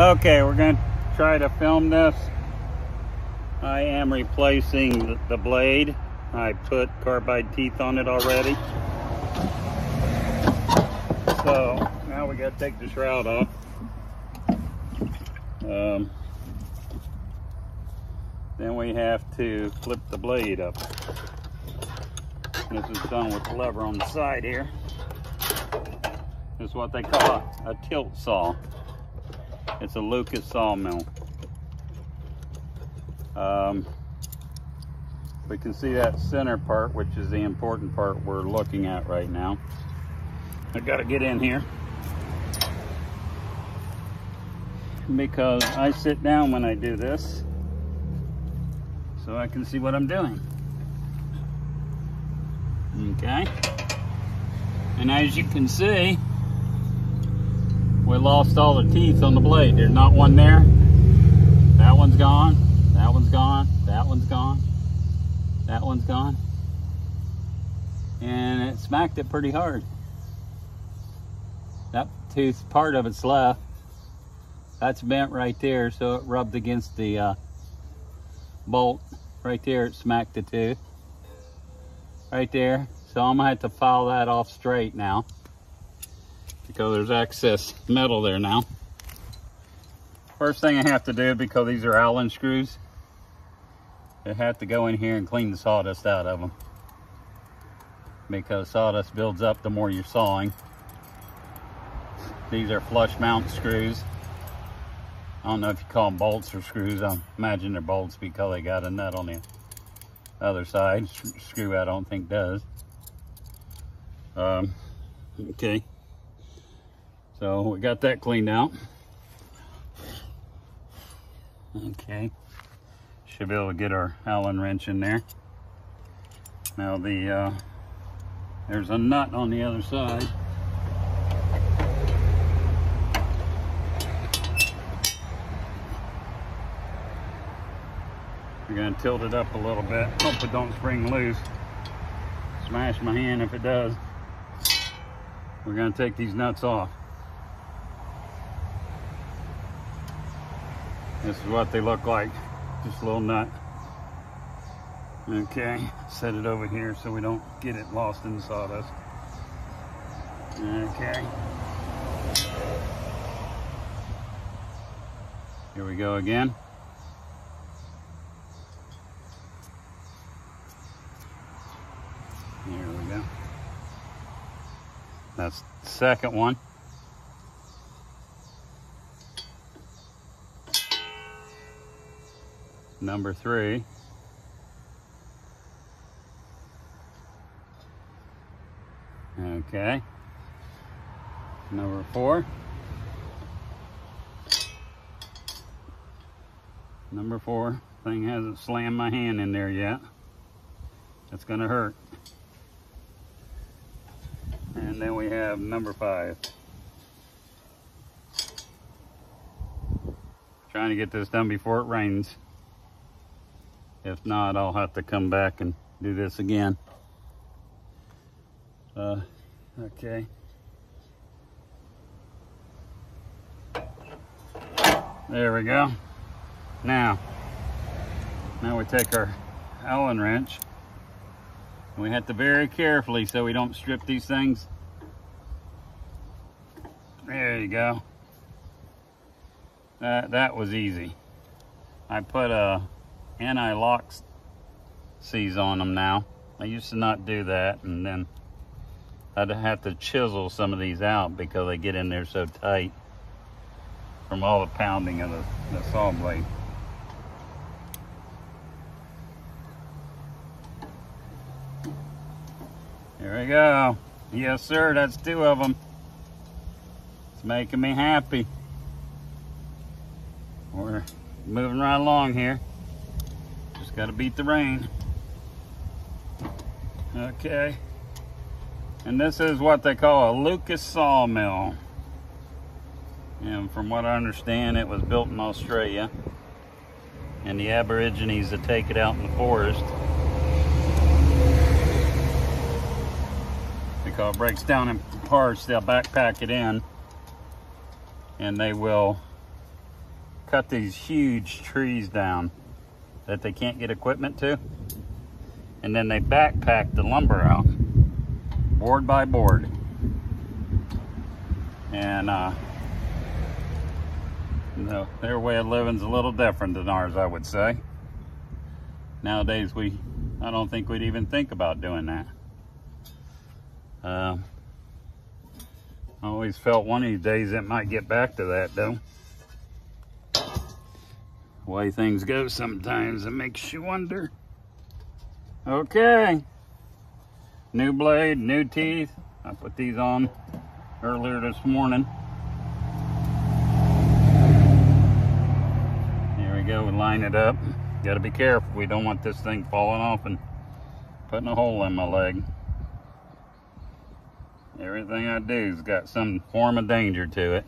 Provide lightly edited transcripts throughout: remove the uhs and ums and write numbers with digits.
Okay, we're going to try to film this. I am replacing the blade. I put carbide teeth on it already. So now we got to take the shroud off. Then we have to flip the blade up. This is done with the lever on the side here. This is what they call a tilt saw. It's a Lucas Sawmill. We can see that center part, which is the important part we're looking at right now. I gotta get in here because I sit down when I do this so I can see what I'm doing. Okay, and as you can see, we lost all the teeth on the blade. There's not one there. That one's gone. That one's gone. That one's gone. That one's gone. And it smacked it pretty hard. That tooth, part of it's left. That's bent right there, so it rubbed against the bolt. Right there, it smacked the tooth. Right there. So I'm gonna have to file that off straight now, because there's excess metal there now. First thing I have to do, because these are Allen screws, I have to go in here and clean the sawdust out of them, because sawdust builds up the more you're sawing. These are flush mount screws. I don't know if you call them bolts or screws. I imagine they're bolts because they got a nut on the other side. Screw I don't think does. Okay. So we got that cleaned out. Okay. Should be able to get our Allen wrench in there. Now there's a nut on the other side. We're gonna tilt it up a little bit. Hope it don't spring loose. Smash my hand if it does. We're gonna take these nuts off. This is what they look like, just a little nut. Okay, set it over here so we don't get it lost in the sawdust. Okay. Here we go again. There we go. That's the second one. Number 3. Okay. Number 4. Number 4. Thing hasn't slammed my hand in there yet. That's gonna hurt. And then we have number 5. Trying to get this done before it rains. If not, I'll have to come back and do this again. Okay. There we go. Now we take our Allen wrench. We have to very carefully so we don't strip these things. There you go. That was easy. I put a anti-lock seize on them now. I used to not do that, and then I'd have to chisel some of these out because they get in there so tight from all the pounding of the saw blade. There we go. Yes, sir, that's 2 of them. It's making me happy. We're moving right along here. Just got to beat the rain. Okay. And this is what they call a Lucas Sawmill. And from what I understand, it was built in Australia. And the Aborigines that take it out in the forest, because it breaks down in parts, they'll backpack it in, and they will cut these huge trees down that they can't get equipment to. And then they backpack the lumber out, board by board. And no, their way of living's a little different than ours, I would say. Nowadays, I don't think we'd even think about doing that. I always felt one of these days it might get back to that, though. The way things go sometimes, it makes you wonder. Okay. New blade, new teeth. I put these on earlier this morning. There we go, we line it up. Got to be careful, we don't want this thing falling off and putting a hole in my leg. Everything I do's got some form of danger to it.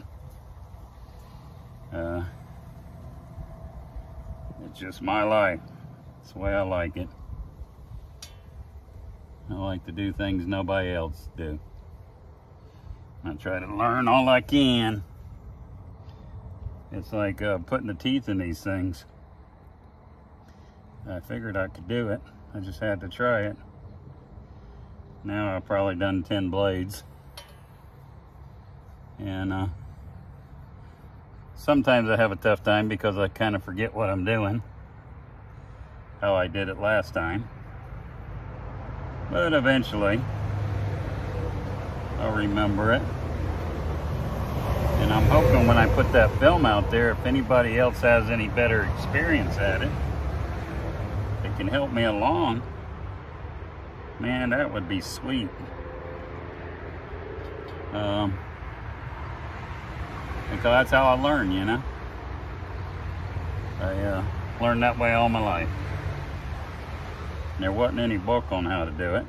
It's just my life. It's the way I like it. I like to do things nobody else do. I try to learn all I can. It's like putting the teeth in these things. I figured I could do it. I just had to try it. Now I've probably done 10 blades. And sometimes I have a tough time because I kind of forget what I'm doing. How I did it last time. But eventually, I'll remember it. And I'm hoping when I put that film out there, if anybody else has any better experience at it, they can help me along. Man, that would be sweet. Because that's how I learn, you know. I learned that way all my life. There wasn't any book on how to do it.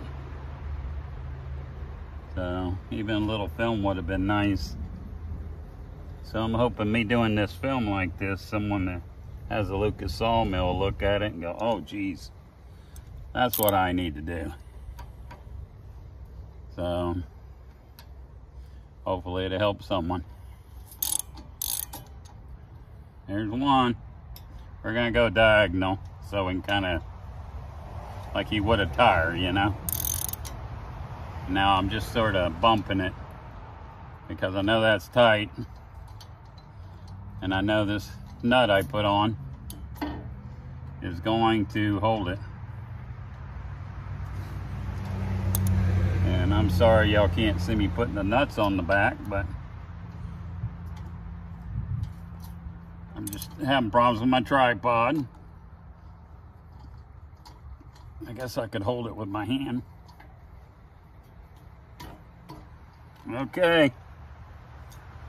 So even a little film would have been nice. So I'm hoping me doing this film like this, someone that has a Lucas Sawmill will look at it and go, oh geez, that's what I need to do. So hopefully it'll help someone. There's one. We're gonna go diagonal so we can kind of, like you would a tire, you know. Now I'm just sort of bumping it because I know that's tight. And I know this nut I put on is going to hold it. And I'm sorry y'all can't see me putting the nuts on the back, but I'm just having problems with my tripod. I guess I could hold it with my hand. Okay.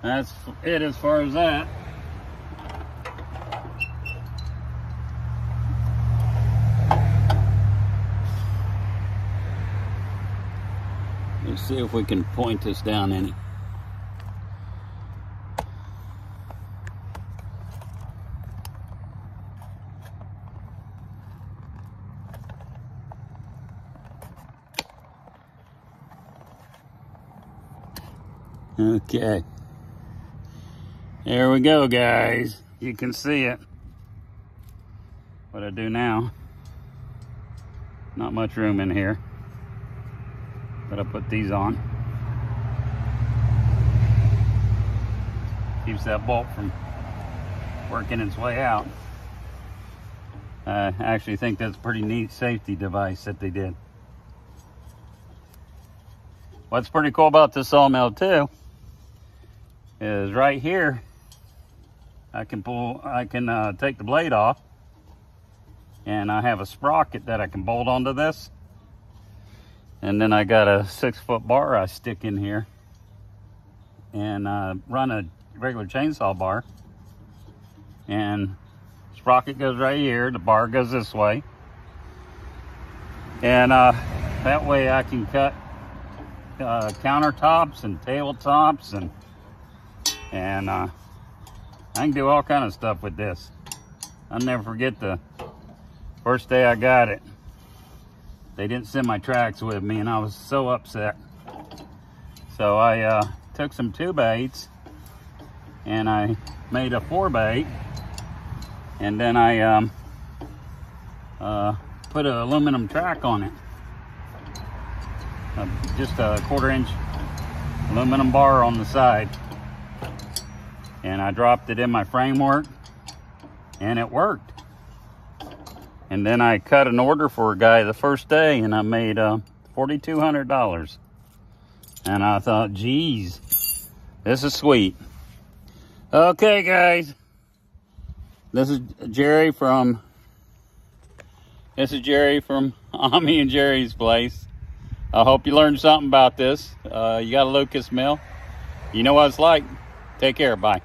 That's it as far as that. Let's see if we can point this down any. Okay. There we go, guys. You can see it. What I do now. Not much room in here. But I put these on. Keeps that bolt from working its way out. I actually think that's a pretty neat safety device that they did. What's pretty cool about this sawmill too is right here I can take the blade off, and I have a sprocket that I can bolt onto this. And then I got a 6-foot bar I stick in here and run a regular chainsaw bar. And sprocket goes right here, the bar goes this way. And that way I can cut countertops and tabletops, and I can do all kind of stuff with this. I'll never forget the first day I got it. They didn't send my tracks with me, and I was so upset. So I took some 2-8s and I made a 4-8 And then I put an aluminum track on it. Just a 1/4 inch aluminum bar on the side. And I dropped it in my framework and it worked. And then I cut an order for a guy the first day and I made $4,200. And I thought, geez, this is sweet. Okay, guys. This is Jerry from Ami and Jerry's place. I hope you learned something about this. You got a Lucas Mill. You know what it's like. Take care. Bye.